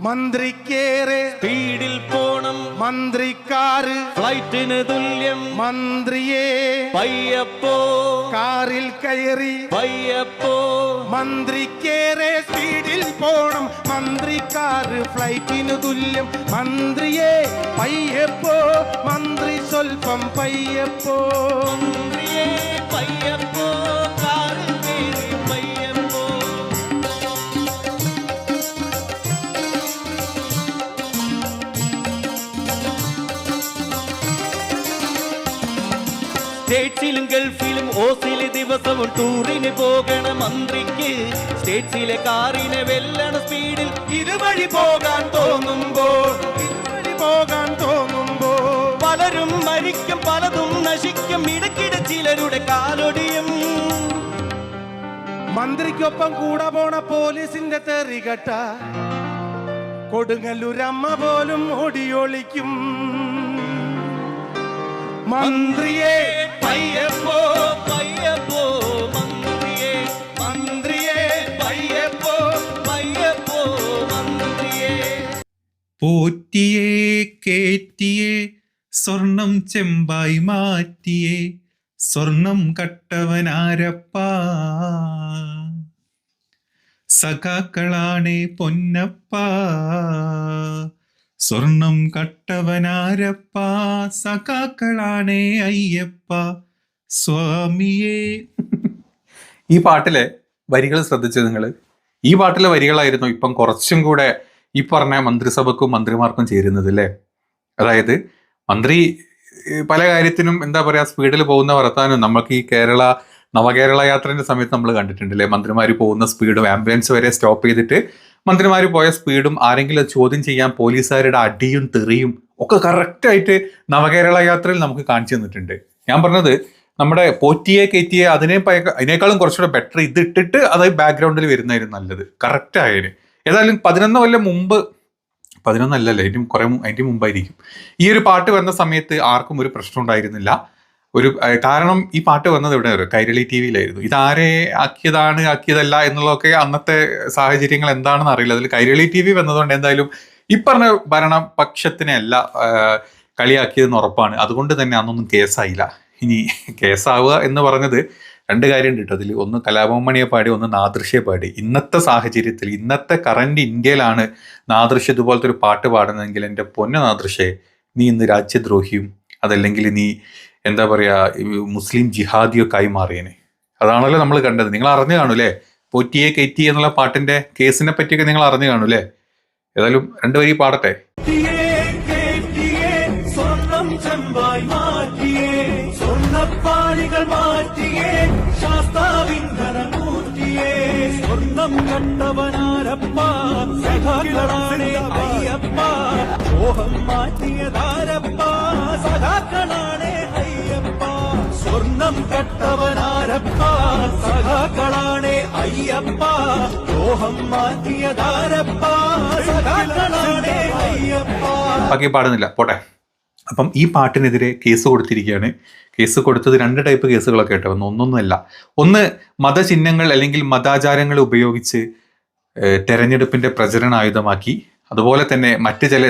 മന്ത്രിക്കേറെ സ്പീഡിൽ പോണം, മന്ത്രിക്കാറ് ഫ്ലൈറ്റിന് തുല്യം, മന്ത്രിയെ പയ്യപ്പോ കാറിൽ കയറി പയ്യപ്പോ, മന്ത്രിക്കേറെ സ്പീഡിൽ പോണം, മന്ത്രിക്കാറ് ഫ്ലൈറ്റിന് തുല്യം, മന്ത്രിയെ പയ്യപ്പോ, മന്ത്രി സ്വൽപ്പം പയ്യപ്പോ, മന്ത്രിയെ പയ്യപ്പോ, കാറിൽ കയറി പയ്യപ്പോ. സ്റ്റേറ്റ്സിലും ഗൾഫിലും ഓസില് ദിവസവും ടൂറിന് പോകണ മന്ത്രിക്ക് സ്റ്റേറ്റ്സിലെ കാറിനെ വെല്ലണ സ്പീഡിൽ ഇതുവഴി പോകാൻ തോന്നുമ്പോൾ, ഇതുവഴി പോകാൻ തോന്നുമ്പോൾ പലരും മരിക്കും, പലതും നശിക്കും, ഇടയ്ക്കിടെ ചിലരുടെ കാലൊടിയും. മന്ത്രിക്കൊപ്പം കൂടെ പോണ പോലീസിന്റെ തെറികട്ട കൊടുങ്ങല്ലൂരമ്മ പോലും ഓടിയൊളിക്കും. മന്ത്രിയെ പയ്യപ്പോ പയ്യപ്പോ, മന്ത്രിയെ മന്ത്രിയെ പയ്യപ്പോ, പയ്യപ്പോ, മന്ത്രിയെ. പോറ്റിയേ കേറ്റിയേ സ്വർണം ചെമ്പായി മാറ്റിയേ, സ്വർണം കട്ടവനാരപ്പാ, സഖാക്കളാണേ പൊന്നപ്പാ, സ്വർണം കട്ടവനാരപ്പാ, സഖാക്കളാണേ അയ്യപ്പ സ്വാമിയേ. ഈ പാട്ടിലെ വരികൾ ശ്രദ്ധിച്ചത് നിങ്ങൾ? ഈ പാട്ടിലെ വരികളായിരുന്നു ഇപ്പം കുറച്ചും കൂടെ ഈ പറഞ്ഞ മന്ത്രിസഭക്കും മന്ത്രിമാർക്കും ചേരുന്നത് അല്ലേ? അതായത് മന്ത്രി പല കാര്യത്തിനും എന്താ പറയാ സ്പീഡിൽ പോകുന്ന വർത്താനം നമുക്ക് ഈ നവകേരള യാത്രേന്റെ സമയത്ത് നമ്മൾ കണ്ടിട്ടുണ്ടല്ലേ? മന്ത്രിമാർ പോകുന്ന സ്പീഡും ആംബുലൻസ് വരെ സ്റ്റോപ്പ് ചെയ്തിട്ട് മന്ത്രിമാർ പോയ സ്പീഡും ആരെങ്കിലും ചോദ്യം ചെയ്യാൻ പോലീസുകാരുടെ അടിയും തെറിയും ഒക്കെ കറക്റ്റായിട്ട് നവകേരള യാത്രയിൽ നമുക്ക് കാണിച്ചു തന്നിട്ടുണ്ട്. ഞാൻ പറഞ്ഞത് നമ്മുടെ പോറ്റിയെ കയറ്റിയെ അതിനേക്കാളും കുറച്ചുകൂടെ ബെറ്റർ ഇത് ഇട്ടിട്ട് അത് ബാക്ക്ഗ്രൗണ്ടിൽ വരുന്നതായിരുന്നു നല്ലത്, കറക്റ്റ് ആയതിന്. ഏതായാലും 11 കൊല്ലം മുമ്പ്, 11 അതിൻ്റെ മുമ്പായിരിക്കും ഈ ഒരു പാട്ട് വന്ന സമയത്ത് ആർക്കും ഒരു പ്രശ്നം ഉണ്ടായിരുന്നില്ല. കാരണം ഈ പാട്ട് വന്നത് ഇവിടെ കൈരളി TV-യിലായിരുന്നു. ഇതാരെ ആക്കിയതല്ല എന്നുള്ളതൊക്കെ അന്നത്തെ സാഹചര്യങ്ങൾ എന്താണെന്ന് അറിയില്ല. അതിൽ കൈരളി TV വന്നതുകൊണ്ട് എന്തായാലും ഈ പറഞ്ഞ ഭരണപക്ഷത്തിനെ അല്ല കളിയാക്കിയതെന്ന് ഉറപ്പാണ്. അതുകൊണ്ട് തന്നെ അന്നൊന്നും കേസായില്ല. ഇനി കേസാവുക എന്ന് പറഞ്ഞത് 2 കാര്യമുണ്ട് കേട്ടോ അതിൽ. ഒന്ന് കലാഭവൻ പാടി, ഒന്ന് നാദൃശ്യെ പാടി. ഇന്നത്തെ സാഹചര്യത്തിൽ, ഇന്നത്തെ കറന്റ് ഇന്ത്യയിലാണ് നാദൃശ്യ ഇതുപോലത്തെ ഒരു പാട്ട് പാടുന്നതെങ്കിൽ എൻ്റെ പൊന്ന നാദൃശ്യെ, നീ ഇന്ന് രാജ്യദ്രോഹിയും അതല്ലെങ്കിൽ നീ എന്താ പറയാ മുസ്ലിം ജിഹാദിയൊക്കെ ആയി മാറിയേനെ. അതാണല്ലോ നമ്മൾ കണ്ടത്. നിങ്ങൾ അറിഞ്ഞു കാണൂലേ പോറ്റിയെ കയറ്റി എന്നുള്ള പാട്ടിന്റെ കേസിനെ പറ്റിയൊക്കെ നിങ്ങൾ അറിഞ്ഞു കാണൂലേ? ഏതായാലും 2 വരി പാടട്ടെ. സ്വർണം ചെമ്പായി മാറ്റിയേ, സ്വർണ്ണപ്പാളികൾ മാറ്റിയേ, ശാസ്താവിന്ധനമൂർത്തിയേ, സ്വർണം കണ്ടവനാരപ്പ, സഖാക്കളാണേ അയ്യപ്പ, മോഹം മാറ്റിയതാരപ്പ, സഖാക്കളാണേ അയ്യപ്പ, സ്വർണം കട്ടവനാരപ്പ, സഖാക്കളാണേ അയ്യപ്പ, മോഹം മാറ്റിയതാരപ്പ, സഖാക്കളാണേ അയ്യപ്പ. ബാക്കി പാടുന്നില്ല, പോട്ടെ. അപ്പം ഈ പാട്ടിനെതിരെ കേസ് കൊടുത്തിരിക്കുകയാണ്. കേസ് കൊടുത്തത് 2 ടൈപ്പ് കേസുകളൊക്കെ കേട്ടോ. ഒന്നൊന്നുമല്ല. ഒന്ന് മതചിഹ്നങ്ങൾ അല്ലെങ്കിൽ മതാചാരങ്ങൾ ഉപയോഗിച്ച് തെരഞ്ഞെടുപ്പിന്റെ പ്രചരണായുധമാക്കി. അതുപോലെ തന്നെ മറ്റ് ചില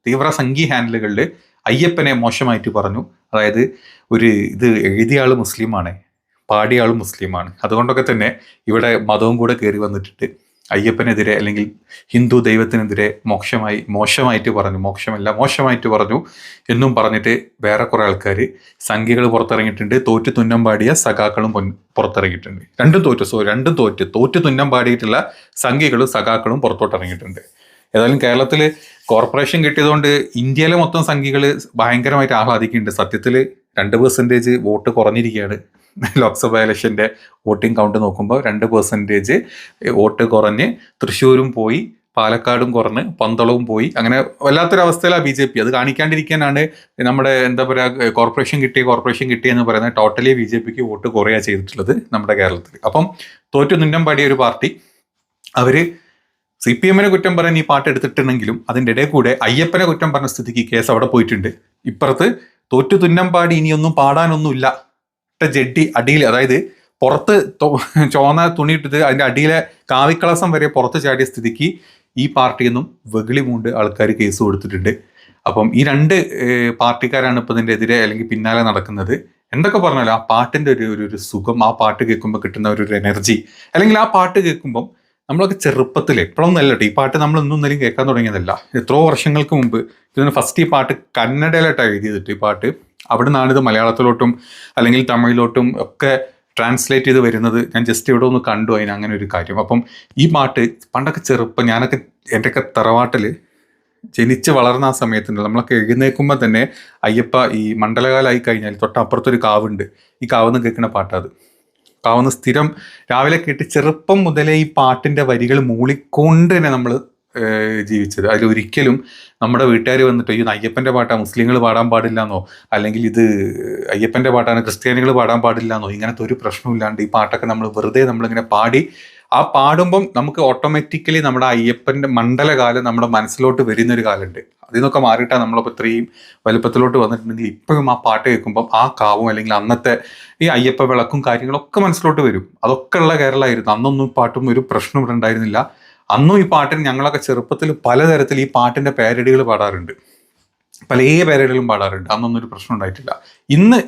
തീവ്ര സംഘി ഹാൻഡിലുകളിൽ അയ്യപ്പനെ മോശമായിട്ട് പറഞ്ഞു. അതായത് ഇത് എഴുതിയ ആൾ മുസ്ലിമാണ്, പാടിയ ആൾ മുസ്ലിമാണ്. അതുകൊണ്ടൊക്കെ തന്നെ ഇവിടെ മതവും കൂടെ കയറി വന്നിട്ടിട്ട് അയ്യപ്പനെതിരെ അല്ലെങ്കിൽ ഹിന്ദു ദൈവത്തിനെതിരെ മോശമായിട്ട് പറഞ്ഞു എന്നും പറഞ്ഞിട്ട് വേറെ കുറെ ആൾക്കാർ സംഘികൾ പുറത്തിറങ്ങിയിട്ടുണ്ട്. തോറ്റു തുന്നം പാടിയ സഖാക്കളും പുറത്തിറങ്ങിയിട്ടുണ്ട്. രണ്ടും തോറ്റു തുന്നം പാടിയിട്ടുള്ള സംഘികളും സഖാക്കളും പുറത്തോട്ടിറങ്ങിയിട്ടുണ്ട്. ഏതായാലും കേരളത്തിൽ കോർപ്പറേഷൻ കിട്ടിയതുകൊണ്ട് ഇന്ത്യയിലെ മൊത്തം സംഘികൾ ഭയങ്കരമായിട്ട് ആഹ്ലാദിക്കുന്നുണ്ട്. സത്യത്തിൽ 2% വോട്ട് കുറഞ്ഞിരിക്കുകയാണ്. ലോക്സഭ ഇലക്ഷൻ്റെ വോട്ടിംഗ് കൗണ്ട് നോക്കുമ്പോൾ 2% വോട്ട് കുറഞ്ഞ് തൃശ്ശൂരും പോയി, പാലക്കാടും കുറഞ്ഞ്, പന്തളവും പോയി. അങ്ങനെ വല്ലാത്തൊരവസ്ഥയിലാണ് BJP. അത് കാണിക്കാണ്ടിരിക്കാനാണ് നമ്മുടെ എന്താ പറയുക കോർപ്പറേഷൻ കിട്ടിയെന്ന് പറയുന്നത്. ടോട്ടലി BJPക്ക് വോട്ട് കുറയുക ചെയ്തിട്ടുള്ളത് നമ്മുടെ കേരളത്തിൽ. അപ്പം തോറ്റു തുന്നം പാടിയ ഒരു പാർട്ടി അവർ CPM-നെ കുറ്റം പറയാൻ ഈ പാട്ട് എടുത്തിട്ടുണ്ടെങ്കിലും അതിൻ്റെ ഇടയിൽ കൂടെ അയ്യപ്പനെ കുറ്റം പറഞ്ഞ സ്ഥിതിക്ക് കേസ് അവിടെ പോയിട്ടുണ്ട്. ഇപ്പുറത്ത് തോറ്റു തുന്നം പാടി ഇനിയൊന്നും പാടാനൊന്നുമില്ല ജഡ്ഡി അടിയിൽ, അതായത് പുറത്ത് ചോന്ന തുണി ഇട്ടിട്ട് അതിൻ്റെ അടിയിലെ കാവിക്കളസം വരെ പുറത്ത് ചാടിയ സ്ഥിതിക്ക് ഈ പാർട്ടിയിൽ നിന്നും വെകിളി മൂണ്ട് ആൾക്കാർ കേസ് കൊടുത്തിട്ടുണ്ട്. അപ്പം ഈ രണ്ട് പാർട്ടിക്കാരാണ് ഇപ്പം ഇതിൻ്റെ എതിരെ അല്ലെങ്കിൽ പിന്നാലെ നടക്കുന്നത്. എന്തൊക്കെ പറഞ്ഞാലും ആ പാട്ടിൻ്റെ ഒരു സുഖം, ആ പാട്ട് കേൾക്കുമ്പോൾ കിട്ടുന്ന ഒരു എനർജി, അല്ലെങ്കിൽ ആ പാട്ട് കേൾക്കുമ്പം നമ്മളൊക്കെ ചെറുപ്പത്തിൽ ഇപ്പോഴൊന്നും അല്ല കേട്ടോ, ഈ പാട്ട് നമ്മൾ ഇന്നും ഇന്നലെയും കേൾക്കാൻ തുടങ്ങിയതല്ല. എത്രയോ വർഷങ്ങൾക്ക് മുമ്പ് ഇതിന് ഫസ്റ്റ് ഈ പാട്ട് കന്നഡയിലായിട്ടാണ് എഴുതിയത്. ഈ പാട്ട് അവിടെ നിന്നാണ് ഇത് മലയാളത്തിലോട്ടും അല്ലെങ്കിൽ തമിഴിലോട്ടും ഒക്കെ ട്രാൻസ്ലേറ്റ് ചെയ്ത് വരുന്നത്. ഞാൻ ജസ്റ്റ് ഇവിടെ ഒന്ന് കണ്ടു അതിന് അങ്ങനെ ഒരു കാര്യം. അപ്പം ഈ പാട്ട് പണ്ടൊക്കെ ചെറുപ്പം ഞാനൊക്കെ എൻ്റെയൊക്കെ തറവാട്ടിൽ ജനിച്ച് വളർന്ന ആ സമയത്തുണ്ട്. നമ്മളൊക്കെ എഴുന്നേൽക്കുമ്പോൾ തന്നെ അയ്യപ്പ ഈ മണ്ഡലകാലമായി കഴിഞ്ഞാൽ തൊട്ടപ്പുറത്തൊരു കാവുണ്ട്, ഈ കാവെന്ന് കേൾക്കുന്ന പാട്ടത്. കാവെന്ന് സ്ഥിരം രാവിലെ കേട്ട് ചെറുപ്പം മുതലേ ഈ പാട്ടിൻ്റെ വരികൾ മൂളിക്കൊണ്ട് തന്നെ നമ്മൾ ജീവിച്ചത്. അതിലൊരിക്കലും നമ്മുടെ വീട്ടുകാർ വന്നിട്ട് ഈ അയ്യപ്പൻ്റെ പാട്ടാണ് മുസ്ലിങ്ങൾ പാടാൻ പാടില്ല എന്നോ, അല്ലെങ്കിൽ ഇത് അയ്യപ്പൻ്റെ പാട്ടാണ് ക്രിസ്ത്യാനികൾ പാടാൻ പാടില്ല എന്നോ, ഇങ്ങനത്തെ ഒരു പ്രശ്നമില്ലാണ്ട് ഈ പാട്ടൊക്കെ നമ്മൾ വെറുതെ നമ്മളിങ്ങനെ പാടി, ആ പാടുമ്പം നമുക്ക് ഓട്ടോമാറ്റിക്കലി നമ്മുടെ അയ്യപ്പൻ്റെ മണ്ഡലകാലം നമ്മുടെ മനസ്സിലോട്ട് വരുന്നൊരു കാലമുണ്ട്. അതിൽ നിന്നൊക്കെ മാറിയിട്ടാണ് നമ്മളിപ്പോൾ ഇത്രയും വലുപ്പത്തിലോട്ട് വന്നിട്ടുണ്ടെങ്കിൽ ഇപ്പോഴും ആ പാട്ട് കേൾക്കുമ്പം ആ കാവും അല്ലെങ്കിൽ അന്നത്തെ ഈ അയ്യപ്പ വിളക്കും കാര്യങ്ങളൊക്കെ മനസ്സിലോട്ട് വരും. അതൊക്കെ ഉള്ള കേരളമായിരുന്നു. അന്നൊന്നും പാട്ടും ഒരു പ്രശ്നം ഇവിടെ ഉണ്ടായിരുന്നില്ല. അന്നും ഈ പാട്ടിന് ഞങ്ങളൊക്കെ ചെറുപ്പത്തിൽ പലതരത്തിൽ ഈ പാട്ടിൻ്റെ പാരഡികൾ പാടാറുണ്ട്, പല പാരഡികളും പാടാറുണ്ട്. അന്നൊന്നും ഒരു പ്രശ്നം ഉണ്ടായിട്ടില്ല. ഇന്ന്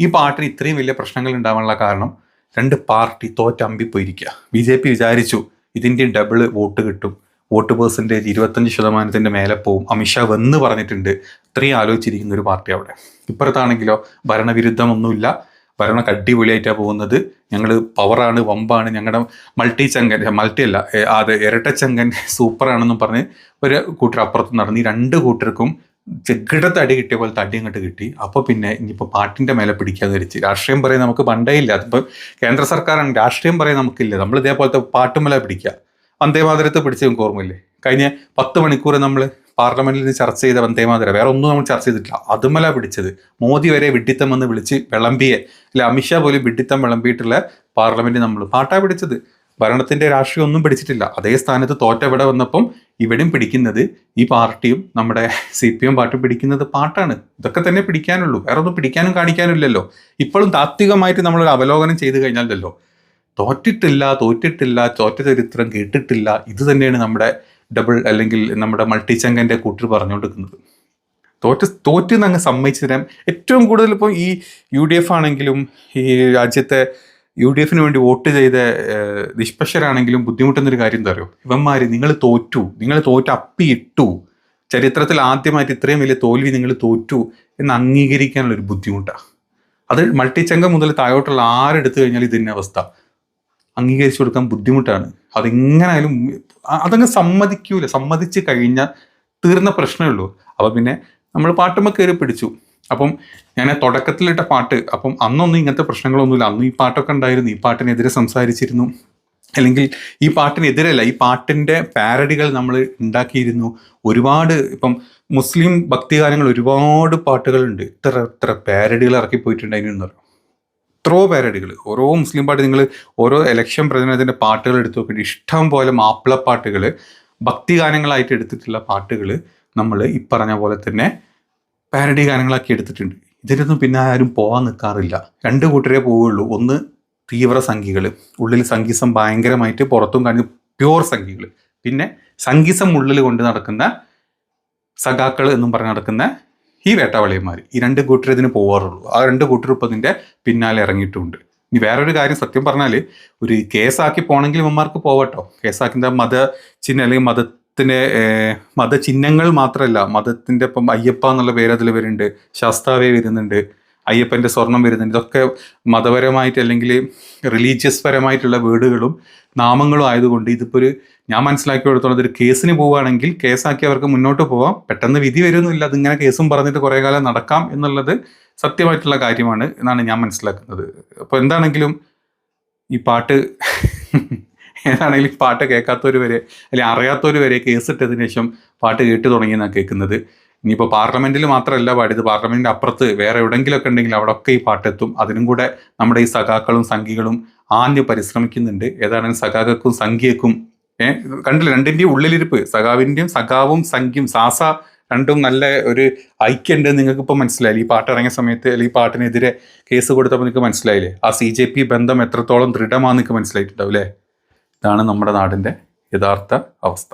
ഈ പാട്ടിന് ഇത്രയും വലിയ പ്രശ്നങ്ങൾ ഉണ്ടാവാനുള്ള കാരണം രണ്ട് പാർട്ടി തോറ്റമ്പിപ്പോയിരിക്കുക. BJP വിചാരിച്ചു ഇതിൻ്റെ ഡബിൾ വോട്ട് കിട്ടും, വോട്ട് പെർസെൻറ്റേജ് 25% മേലെ പോവും, അമിത്ഷാ വന്ന് പറഞ്ഞിട്ടുണ്ട്. ഇത്രയും ആലോചിച്ചിരിക്കുന്ന ഒരു പാർട്ടി അവിടെ. ഇപ്പുറത്താണെങ്കിലോ ഭരണവിരുദ്ധമൊന്നുമില്ല, ഭരണം അടിപൊളിയായിട്ടാണ് പോകുന്നത്. ഞങ്ങൾ പവറാണ്, വമ്പാണ്, ഞങ്ങളുടെ മൾട്ടി അല്ല അത് ഇരട്ടച്ചങ്കൻ സൂപ്പറാണെന്നും പറഞ്ഞ് ഒരു കൂട്ടർ അപ്പുറത്ത് നടന്ന് ഈ രണ്ട് കൂട്ടർക്കും ചെകിടത്ത് അടി കിട്ടിയ പോലെ തടി അങ്ങോട്ട് കിട്ടി. അപ്പോൾ പിന്നെ ഇനിയിപ്പോൾ പാട്ടിൻ്റെ മേലെ പിടിക്കാതെ ധരിച്ച് രാഷ്ട്രീയം പറയാൻ നമുക്ക് പണ്ടേ ഇല്ല. അതിപ്പോൾ കേന്ദ്ര സർക്കാരാണ്, രാഷ്ട്രീയം പറയാൻ നമുക്കില്ല. നമ്മൾ ഇതേപോലത്തെ പാട്ടുമല പിടിക്കുക. വന്ദേമാതരത്തെ പിടിച്ച് നമുക്ക് ഓർമ്മയില്ലേ? കഴിഞ്ഞ 10 മണിക്കൂർ നമ്മൾ പാർലമെന്റിൽ ചർച്ച ചെയ്ത വന്ദേമാതരം, വേറെ ഒന്നും നമ്മൾ ചർച്ച ചെയ്തിട്ടില്ല. അതുമല പിടിച്ചത്. മോദി വരെ വിഡ്ഢിത്തം എന്ന് വിളിച്ച് വിളമ്പിയെ, അല്ലെ അമിത്ഷാ പോലും വിഡ്ഢിത്തം വിളമ്പിയിട്ടുള്ള പാർലമെന്റ് നമ്മൾ പാട്ടാ പിടിച്ചത്. ഭരണത്തിന്റെ രാഷ്ട്രീയം ഒന്നും പിടിച്ചിട്ടില്ല. അതേ സ്ഥാനത്ത് തോറ്റവിടെ വന്നപ്പം ഇവിടെയും പിടിക്കുന്നത് ഈ പാർട്ടിയും നമ്മുടെ CPM പാർട്ടി പിടിക്കുന്നത് പാട്ടാണ്. ഇതൊക്കെ തന്നെ പിടിക്കാനുള്ളൂ, വേറെ ഒന്നും പിടിക്കാനും കാണിക്കാനും ഇല്ലല്ലോ. ഇപ്പോഴും താത്വികമായിട്ട് നമ്മളൊരു അവലോകനം ചെയ്ത് കഴിഞ്ഞാലല്ലോ തോറ്റിട്ടില്ല, തോറ്റ ചരിത്രം കേട്ടിട്ടില്ല. ഇത് തന്നെയാണ് നമ്മുടെ ഡബിൾ അല്ലെങ്കിൽ നമ്മുടെ മൾട്ടിച്ചങ്കൻ്റെ കൂട്ടർ പറഞ്ഞുകൊണ്ടിരിക്കുന്നത്. തോറ്റെന്ന് അങ്ങ് സമ്മതിച്ചു തരാം. ഏറ്റവും കൂടുതൽ ഇപ്പോൾ ഈ UDF ആണെങ്കിലും ഈ രാജ്യത്തെ UDF വേണ്ടി വോട്ട് ചെയ്ത നിഷ്പക്ഷരാണെങ്കിലും ബുദ്ധിമുട്ടുന്നൊരു കാര്യം എന്താ പറയുക, ഇവന്മാർ നിങ്ങൾ തോറ്റ് അപ്പിയിട്ടു, ചരിത്രത്തിൽ ആദ്യമായിട്ട് ഇത്രയും വലിയ തോൽവി നിങ്ങൾ തോറ്റു എന്ന് അംഗീകരിക്കാനുള്ളൊരു ബുദ്ധിമുട്ടാണ്. അത് മൾട്ടിച്ചങ്കം മുതൽ താഴോട്ടുള്ള ആരെടുത്തു കഴിഞ്ഞാൽ ഇതിൻ്റെ അവസ്ഥ അംഗീകരിച്ചു കൊടുക്കാൻ ബുദ്ധിമുട്ടാണ്. അതെങ്ങനായാലും അതങ്ങ് സമ്മതിച്ച് കഴിഞ്ഞാൽ തീർന്ന പ്രശ്നമേ ഉള്ളൂ. അപ്പം പിന്നെ നമ്മൾ പാട്ടുമ്പോൾ കയറി പിടിച്ചു. അപ്പം ഞാൻ തുടക്കത്തിലിട്ട പാട്ട്, അപ്പം അന്നൊന്നും ഇങ്ങനത്തെ പ്രശ്നങ്ങളൊന്നുമില്ല. അന്ന് ഈ പാട്ടൊക്കെ ഉണ്ടായിരുന്നു, ഈ പാട്ടിനെതിരെ സംസാരിച്ചിരുന്നു. അല്ലെങ്കിൽ ഈ പാട്ടിനെതിരല്ല, ഈ പാട്ടിൻ്റെ പാരഡികൾ നമ്മൾ ഉണ്ടാക്കിയിരുന്നു ഒരുപാട്. ഇപ്പം മുസ്ലിം ഭക്തിഗാനങ്ങൾ ഒരുപാട് പാട്ടുകളുണ്ട്. ഇത്ര പാരഡികൾ ഇറക്കിപ്പോയിട്ടുണ്ട് അതിനെന്ന് പറയും. എത്രയോ പാരഡികൾ, ഓരോ മുസ്ലിം പാട്ട് നിങ്ങൾ ഓരോ ഇലക്ഷൻ പ്രചരണത്തിൻ്റെ പാട്ടുകൾ എടുത്തു നോക്കിയിട്ട് ഇഷ്ടം പോലെ മാപ്പിളപ്പാട്ടുകൾ, ഭക്തിഗാനങ്ങളായിട്ട് എടുത്തിട്ടുള്ള പാട്ടുകൾ നമ്മൾ ഈ പറഞ്ഞ പോലെ തന്നെ പാരഡി ഗാനങ്ങളാക്കി എടുത്തിട്ടുണ്ട്. ഇതിനൊന്നും പിന്നെ ആരും പോകാൻ നിൽക്കാറില്ല. രണ്ട് കൂട്ടരേ പോവുള്ളൂ. ഒന്ന് തീവ്ര സംഘികൾ, ഉള്ളിൽ സംഗീസം ഭയങ്കരമായിട്ട് പുറത്തും കാണിച്ച് പ്യോർ സംഘികൾ. പിന്നെ സംഗീസം ഉള്ളിൽ കൊണ്ട് നടക്കുന്ന സഖാക്കൾ എന്നും പറഞ്ഞ് നടക്കുന്ന ഈ വേട്ടാവളിയന്മാർ. ഈ രണ്ട് കൂട്ടർ ഇതിന് പോകാറുള്ളൂ. ആ രണ്ട് കൂട്ടർ ഇപ്പോൾ ഇതിൻ്റെ പിന്നാലെ ഇറങ്ങിയിട്ടുമുണ്ട്. ഇനി വേറൊരു കാര്യം, സത്യം പറഞ്ഞാൽ ഒരു കേസാക്കി പോകണമെങ്കിൽ ഇവന്മാർക്ക് പോവട്ടോ. കേസാക്കിൻ്റെ മതചിഹ്നം അല്ലെങ്കിൽ മതചിഹ്നങ്ങൾ മാത്രമല്ല, മതത്തിൻ്റെ ഇപ്പം അയ്യപ്പ എന്നുള്ള പേര് അതിൽ വരുന്നുണ്ട്, ശാസ്താവേ വരുന്നുണ്ട്, അയ്യപ്പൻ്റെ സ്വർണം വരുന്നുണ്ട്. ഇതൊക്കെ മതപരമായിട്ട് അല്ലെങ്കിൽ റിലീജിയസ് പരമായിട്ടുള്ള വേർഡുകളും നാമങ്ങളും ആയതുകൊണ്ട് ഇതിപ്പോൾ ഞാൻ മനസ്സിലാക്കി കൊടുത്തോളം ഒരു കേസിന് പോവുകയാണെങ്കിൽ കേസാക്കി അവർക്ക് മുന്നോട്ട് പോവാം. പെട്ടെന്ന് വിധി വരുന്നില്ല, അതിങ്ങനെ കേസും പറഞ്ഞിട്ട് കുറേ കാലം നടക്കാം എന്നുള്ളത് സത്യമായിട്ടുള്ള കാര്യമാണ് എന്നാണ് ഞാൻ മനസ്സിലാക്കുന്നത്. അപ്പോൾ എന്താണെങ്കിലും ഈ പാട്ട് ഏതാണെങ്കിലും പാട്ട് കേൾക്കാത്തവർ വരെ അല്ലെങ്കിൽ അറിയാത്തവർ വരെ കേസിട്ടതിന് ശേഷം പാട്ട് കേട്ട് തുടങ്ങിയെന്നാണ് കേൾക്കുന്നത്. ഇനിയിപ്പോൾ പാർലമെൻറ്റിൽ മാത്രമല്ല പാടിയത്, പാർലമെൻറ്റിൻ്റെ അപ്പുറത്ത് വേറെ എവിടെയെങ്കിലുമൊക്കെ ഉണ്ടെങ്കിൽ അവിടെയൊക്കെ ഈ പാട്ടെത്തും. അതിനും കൂടെ നമ്മുടെ ഈ സഖാക്കളും സംഘികളും ആദ്യം പരിശ്രമിക്കുന്നുണ്ട്. ഏതാണെങ്കിലും സഖാക്കൾക്കും സംഘിയക്കും കണ്ടില്ല രണ്ടിൻ്റെയും ഉള്ളിലിരിപ്പ്, സഖാവിൻ്റെയും സഖാവും സംഘിയും സാസ രണ്ടും നല്ല ഒരു ഐക്യമുണ്ട് നിങ്ങൾക്ക് ഇപ്പോൾ മനസ്സിലായില്ലേ? ഈ പാട്ട് ഇറങ്ങിയ സമയത്ത് അല്ലെങ്കിൽ ഈ പാട്ടിനെതിരെ കേസ് കൊടുത്തപ്പോൾ നിങ്ങൾക്ക് മനസ്സിലായില്ലേ? ആ CJP ബന്ധം എത്രത്തോളം ദൃഢമാണെന്ന് നിങ്ങൾക്ക് മനസ്സിലായിട്ടുണ്ടാവും അല്ലേ? ഇതാണ് നമ്മുടെ നാടിൻ്റെ യഥാർത്ഥ അവസ്ഥ.